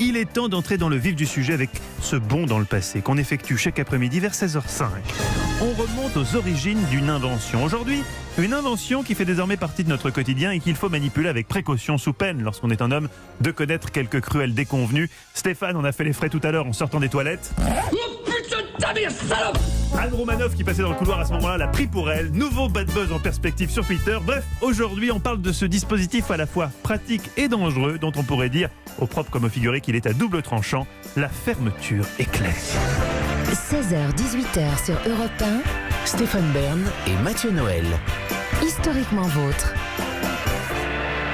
il est temps d'entrer dans le vif du sujet avec ce bond dans le passé qu'on effectue chaque après-midi vers 16h05. On remonte aux origines d'une invention. Aujourd'hui, une invention qui fait désormais partie de notre quotidien et qu'il faut manipuler avec précaution sous peine, lorsqu'on est un homme, de connaître quelques cruelles déconvenues. Stéphane en a fait les frais tout à l'heure en sortant des toilettes. Oh putain de ta mère, salope! Anne Romanoff, qui passait dans le couloir à ce moment-là, l'a pris pour elle. Nouveau bad buzz en perspective sur Twitter. Bref, aujourd'hui, on parle de ce dispositif à la fois pratique et dangereux, dont on pourrait dire, au propre comme au figuré, qu'il est à double tranchant, la fermeture éclair. 16h-18h sur Europe 1, Stéphane Bern et Mathieu Noël. historiquement vôtre.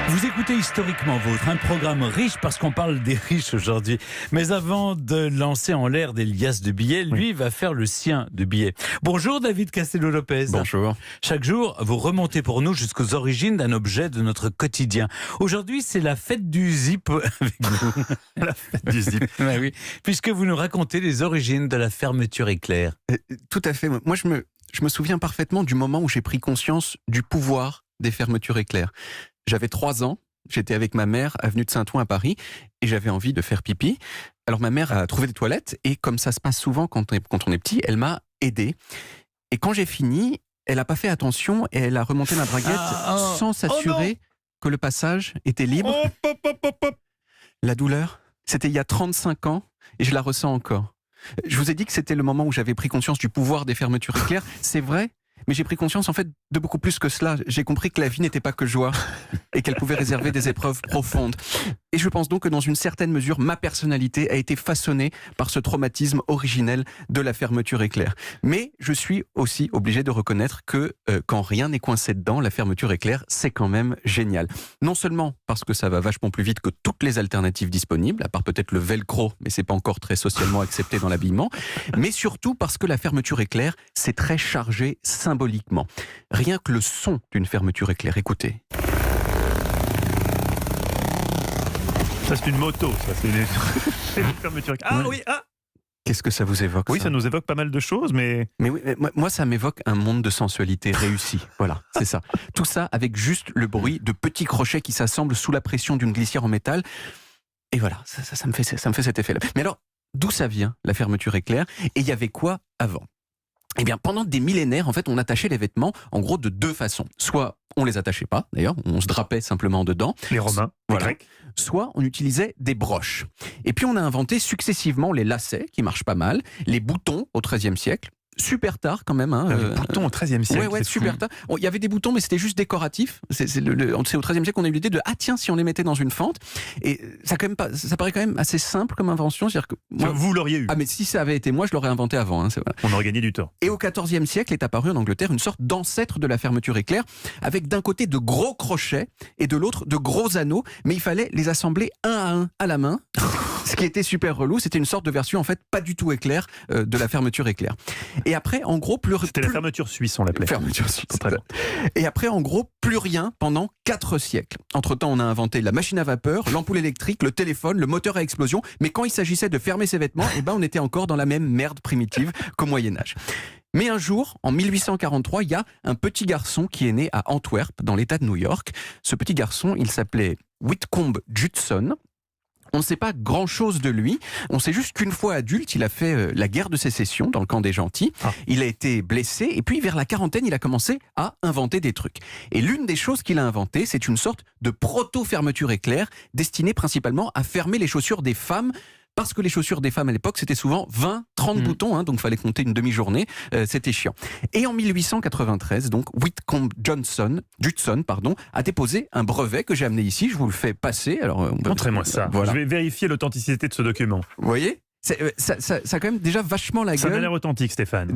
Vous écoutez Historiquement Vôtre, un programme riche parce qu'on parle des riches aujourd'hui. Mais avant de lancer en l'air des liasses de billets, lui va faire le sien de billets. Bonjour David Castello-Lopez. Bonjour. Chaque jour, vous remontez pour nous jusqu'aux origines d'un objet de notre quotidien. Aujourd'hui, c'est la fête du zip avec vous. La fête du zip. Ben oui, puisque vous nous racontez les origines de la fermeture éclair. Tout à fait. Moi, je me souviens parfaitement du moment où j'ai pris conscience du pouvoir des fermetures éclair. J'avais 3 ans, j'étais avec ma mère, avenue de Saint-Ouen à Paris, et j'avais envie de faire pipi. Alors ma mère a trouvé des toilettes, et comme ça se passe souvent quand on est petit, elle m'a aidé. Et quand j'ai fini, elle n'a pas fait attention, et elle a remonté ma braguette sans s'assurer que le passage était libre. La douleur, c'était il y a 35 ans, et je la ressens encore. Je vous ai dit que c'était le moment où j'avais pris conscience du pouvoir des fermetures éclair, c'est vrai. Mais j'ai pris conscience en fait de beaucoup plus que cela. J'ai compris que la vie n'était pas que joie et qu'elle pouvait réserver des épreuves profondes. Et je pense donc que dans une certaine mesure, ma personnalité a été façonnée par ce traumatisme originel de la fermeture éclair. Mais je suis aussi obligé de reconnaître que quand rien n'est coincé dedans, la fermeture éclair, c'est quand même génial. Non seulement parce que ça va vachement plus vite que toutes les alternatives disponibles, à part peut-être le velcro, mais c'est pas encore très socialement accepté dans l'habillement, mais surtout parce que la fermeture éclair, c'est très chargé symboliquement. Rien que le son d'une fermeture éclair, écoutez. Ça, c'est une moto, ça. C'est une fermeture éclair. Ah oui, ah. Qu'est-ce que ça vous évoque? Oui, ça nous évoque pas mal de choses, mais... Mais oui, moi, ça m'évoque un monde de sensualité réussi. Voilà, c'est ça. Tout ça avec juste le bruit de petits crochets qui s'assemblent sous la pression d'une glissière en métal. Et voilà, ça me fait cet effet-là. Mais alors, d'où ça vient, la fermeture éclair? Et il y avait quoi avant? Eh bien, pendant des millénaires, en fait, on attachait les vêtements, en gros, de 2 façons. Soit on les attachait pas, d'ailleurs, on se drapait simplement dedans. Les Romains, les Grecs. Soit on utilisait des broches. Et puis on a inventé successivement les lacets, qui marchent pas mal, les boutons au XIIIe siècle. Super tard quand même. Les boutons au XIIIe siècle. Ouais, super tard. Il y avait des boutons, mais c'était juste décoratif. C'est au XIIIe siècle qu'on a eu l'idée de tiens, si on les mettait dans une fente. Et ça paraît quand même assez simple comme invention. C'est-à-dire que moi, vous l'auriez eu. Ah, mais si ça avait été moi, je l'aurais inventé avant. Voilà. On aurait gagné du temps. Et au XIVe siècle est apparu en Angleterre une sorte d'ancêtre de la fermeture éclair, avec d'un côté de gros crochets et de l'autre de gros anneaux, mais il fallait les assembler un à un à la main. Ce qui était super relou, c'était une sorte de version en fait pas du tout éclair de la fermeture éclair. Et après, en gros, c'était la fermeture suisse, on l'appelait. Fermeture suisse. Très bon. Et après, en gros, plus rien pendant 4 siècles. Entre-temps, on a inventé la machine à vapeur, l'ampoule électrique, le téléphone, le moteur à explosion. Mais quand il s'agissait de fermer ses vêtements, on était encore dans la même merde primitive qu'au Moyen-Âge. Mais un jour, en 1843, il y a un petit garçon qui est né à Antwerp, dans l'État de New York. Ce petit garçon, il s'appelait Whitcomb Judson. On ne sait pas grand-chose de lui. On sait juste qu'une fois adulte, il a fait la guerre de sécession dans le camp des gentils. Il a été blessé et puis vers la quarantaine, il a commencé à inventer des trucs. Et l'une des choses qu'il a inventées, c'est une sorte de proto-fermeture éclair destinée principalement à fermer les chaussures des femmes. Parce que les chaussures des femmes à l'époque, c'était souvent 20-30 boutons, donc il fallait compter une demi-journée, c'était chiant. Et en 1893, donc, Whitcomb Judson, a déposé un brevet que j'ai amené ici, je vous le fais passer. Alors, montrez-moi ça, voilà. Je vais vérifier l'authenticité de ce document. Vous voyez ? Ça a quand même déjà vachement la gueule. Ça a l'air authentique, Stéphane.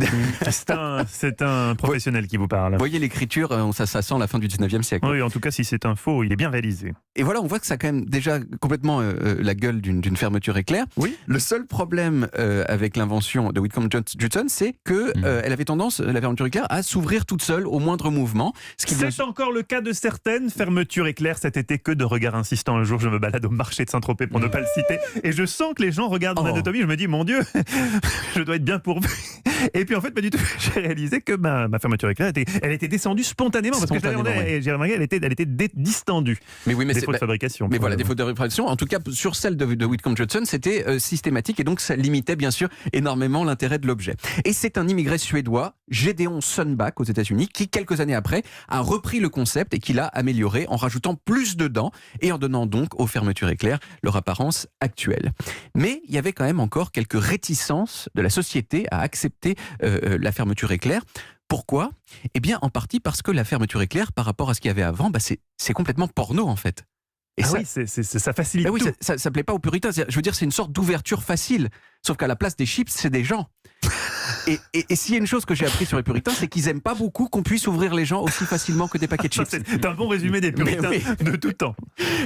C'est un professionnel qui vous parle. Vous voyez l'écriture, ça sent la fin du 19e siècle. Oui, en tout cas, si c'est un faux, il est bien réalisé. Et voilà, on voit que ça a quand même déjà complètement la gueule d'une fermeture éclair. Oui. Le seul problème avec l'invention de Whitcomb Judson, c'est que elle avait tendance, la fermeture éclair, à s'ouvrir toute seule au moindre mouvement. C'est encore le cas de certaines fermetures éclair cet été. Que de regards insistants. Un jour, je me balade au marché de Saint-Tropez pour ne pas le citer, et je sens que les gens regardent en anatomie famille, je me dis, mon Dieu, je dois être bien pourvu. Et puis en fait, pas du tout. J'ai réalisé que ma fermeture éclair, elle était descendue spontanément. Parce que je l'avais demandé, et j'ai remarqué, elle était distendue. Mais oui, mais défaut de fabrication. Mais voilà, défaut de fabrication. En tout cas, sur celle de Whitcomb Johnson, c'était systématique et donc ça limitait bien sûr énormément l'intérêt de l'objet. Et c'est un immigré suédois, Gedeon Sundback aux États-Unis, qui quelques années après a repris le concept et qui l'a amélioré en rajoutant plus de dents et en donnant donc aux fermetures éclair leur apparence actuelle. Mais il y avait quand même encore quelques réticences de la société à accepter la fermeture éclair. Pourquoi ? Eh bien, en partie parce que la fermeture éclair, par rapport à ce qu'il y avait avant, c'est complètement porno en fait. Et oui, ça facilite oui, tout. Ça plaît pas aux puritains. Je veux dire, c'est une sorte d'ouverture facile. Sauf qu'à la place des chips, c'est des gens. Et s'il y a une chose que j'ai appris sur les puritains, c'est qu'ils aiment pas beaucoup qu'on puisse ouvrir les gens aussi facilement que des paquets de chips. C'est un bon résumé des puritains de tout temps.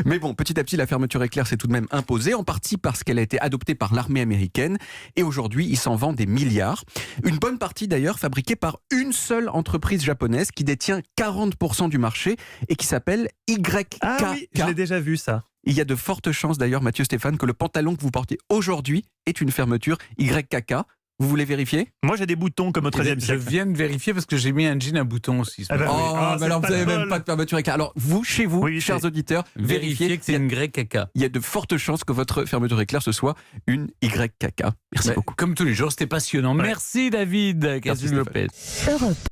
Mais bon, petit à petit, la fermeture éclair s'est tout de même imposée, en partie parce qu'elle a été adoptée par l'armée américaine. Et aujourd'hui, il s'en vend des milliards. Une bonne partie d'ailleurs fabriquée par une seule entreprise japonaise qui détient 40% du marché et qui s'appelle YKK. Ah oui, je l'ai déjà vu ça. Il y a de fortes chances d'ailleurs, Mathieu Stéphane, que le pantalon que vous portez aujourd'hui est une fermeture YKK. Vous voulez vérifier ? Moi, j'ai des boutons comme au XIIIe siècle. Je viens de vérifier parce que j'ai mis un jean à boutons aussi. Ah ben oui. Mais alors vous n'avez même pas de fermeture éclair. Alors vous, chez vous, Oui, chers auditeurs, Vérifiez que c'est une YKK. Il y a de fortes chances que votre fermeture éclair ce soit une YKK. Merci beaucoup. Comme tous les jours, c'était passionnant. Ouais. Merci David Casus-Lopez. Europe